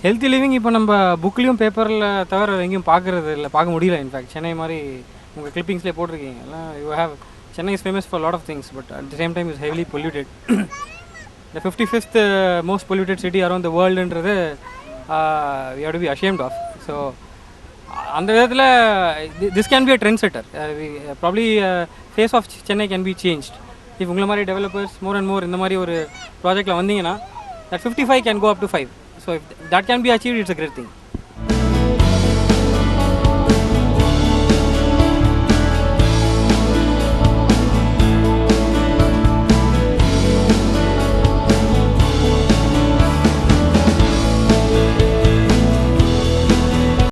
Healthy living இப்போ நம்ம புக்லேயும் பேப்பரில் தவிர எங்கேயும் பார்க்குறது இல்லை, பார்க்க முடியல. இன்ஃபேக்ட் சென்னை மாதிரி உங்கள் கிளிப்பிங்ஸ்லேயே போட்டிருக்கீங்க எல்லாம். You have Chennai is famous for lot of things, but at the same time is heavily polluted. The 55th most polluted city around the வேர்ல்டுன்றது we have to be ashamed of. So அந்த விதத்தில் this can be a trend setter. Probably face of Chennai can be changed if உங்களை மாதிரி developers more and more இந்த மாதிரி ஒரு ப்ராஜெக்டில் வந்தீங்கன்னா that 55 can go up to 5. So if that can be achieved, it's a great thing.